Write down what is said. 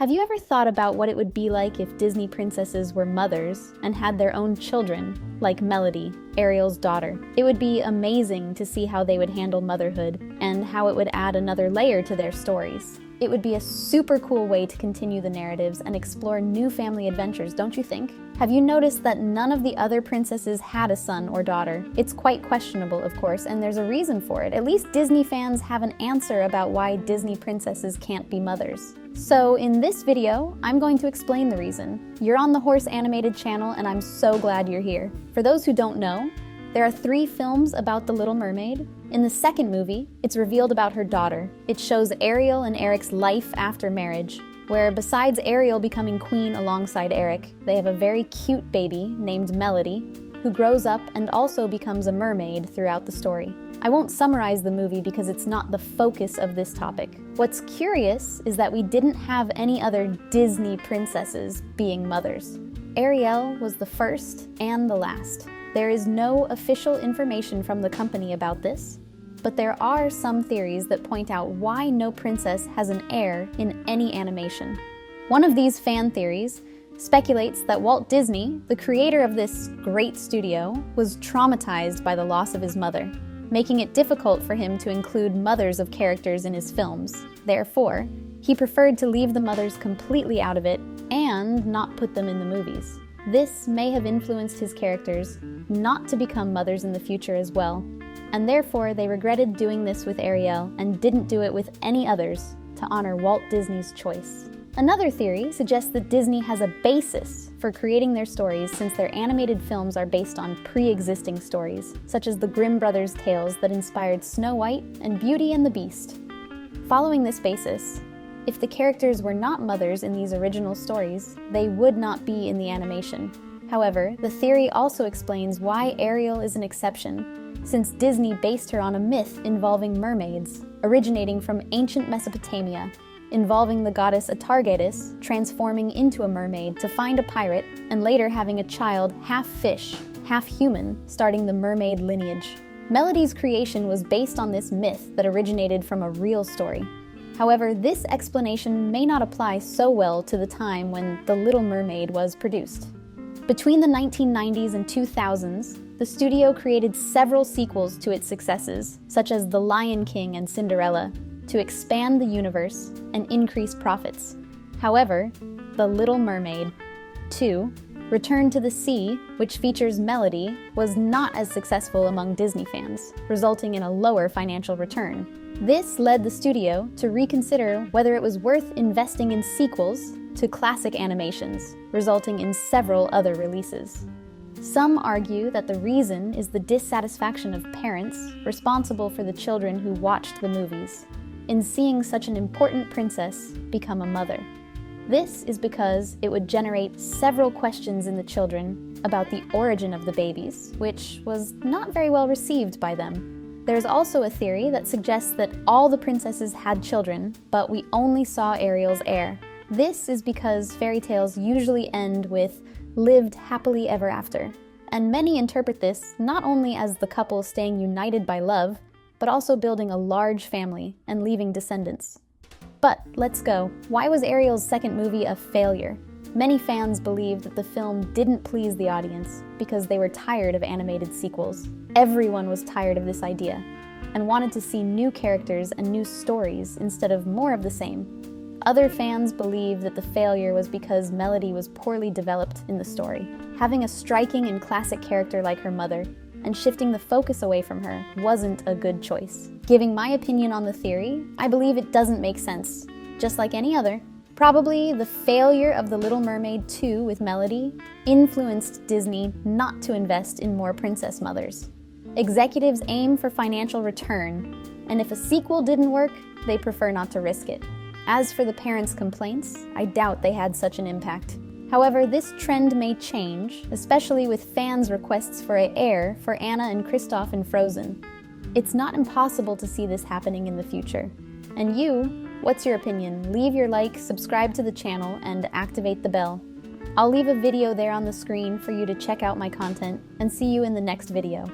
Have you ever thought about what it would be like if Disney princesses were mothers and had their own children, like Melody, Ariel's daughter? It would be amazing to see how they would handle motherhood and how it would add another layer to their stories. It would be a super cool way to continue the narratives and explore new family adventures, don't you think? Have you noticed that none of the other princesses had a son or daughter? It's quite questionable, of course, and there's a reason for it. At least Disney fans have an answer about why Disney princesses can't be mothers. So in this video, I'm going to explain the reason. You're on the Horse Animated channel, and I'm so glad you're here. For those who don't know, there are 3 films about the Little Mermaid. In the second movie, it's revealed about her daughter. It shows Ariel and Eric's life after marriage, where besides Ariel becoming queen alongside Eric, they have a very cute baby named Melody, who grows up and also becomes a mermaid throughout the story. I won't summarize the movie because it's not the focus of this topic. What's curious is that we didn't have any other Disney princesses being mothers. Ariel was the first and the last. There is no official information from the company about this, but there are some theories that point out why no princess has an heir in any animation. One of these fan theories speculates that Walt Disney, the creator of this great studio, was traumatized by the loss of his mother, making it difficult for him to include mothers of characters in his films. Therefore, he preferred to leave the mothers completely out of it and not put them in the movies. This may have influenced his characters not to become mothers in the future as well, and therefore they regretted doing this with Ariel and didn't do it with any others to honor Walt Disney's choice. Another theory suggests that Disney has a basis for creating their stories since their animated films are based on pre-existing stories, such as the Grimm brothers' tales that inspired Snow White and Beauty and the Beast. Following this basis, if the characters were not mothers in these original stories, they would not be in the animation. However, the theory also explains why Ariel is an exception, since Disney based her on a myth involving mermaids, originating from ancient Mesopotamia, involving the goddess Atargatis transforming into a mermaid to find a pirate and later having a child half fish, half human, starting the mermaid lineage. Melody's creation was based on this myth that originated from a real story. However, this explanation may not apply so well to the time when The Little Mermaid was produced. Between the 1990s and 2000s, the studio created several sequels to its successes, such as The Lion King and Cinderella, to expand the universe and increase profits. However, The Little Mermaid 2, Return to the Sea, which features Melody, was not as successful among Disney fans, resulting in a lower financial return. This led the studio to reconsider whether it was worth investing in sequels to classic animations, resulting in several other releases. Some argue that the reason is the dissatisfaction of parents responsible for the children who watched the movies in seeing such an important princess become a mother. This is because it would generate several questions in the children about the origin of the babies, which was not very well received by them. There's also a theory that suggests that all the princesses had children, but we only saw Ariel's heir. This is because fairy tales usually end with lived happily ever after, and many interpret this not only as the couple staying united by love, but also building a large family and leaving descendants. But let's go. Why was Ariel's second movie a failure? Many fans believe that the film didn't please the audience because they were tired of animated sequels. Everyone was tired of this idea and wanted to see new characters and new stories instead of more of the same. Other fans believe that the failure was because Melody was poorly developed in the story. Having a striking and classic character like her mother and shifting the focus away from her wasn't a good choice. Giving my opinion on the theory, I believe it doesn't make sense, just like any other. Probably the failure of The Little Mermaid 2 with Melody influenced Disney not to invest in more princess mothers. Executives aim for financial return, and if a sequel didn't work, they prefer not to risk it. As for the parents' complaints, I doubt they had such an impact. However, this trend may change, especially with fans' requests for an heir for Anna and Kristoff in Frozen. It's not impossible to see this happening in the future. And you, what's your opinion? Leave your like, subscribe to the channel, and activate the bell. I'll leave a video there on the screen for you to check out my content, and see you in the next video.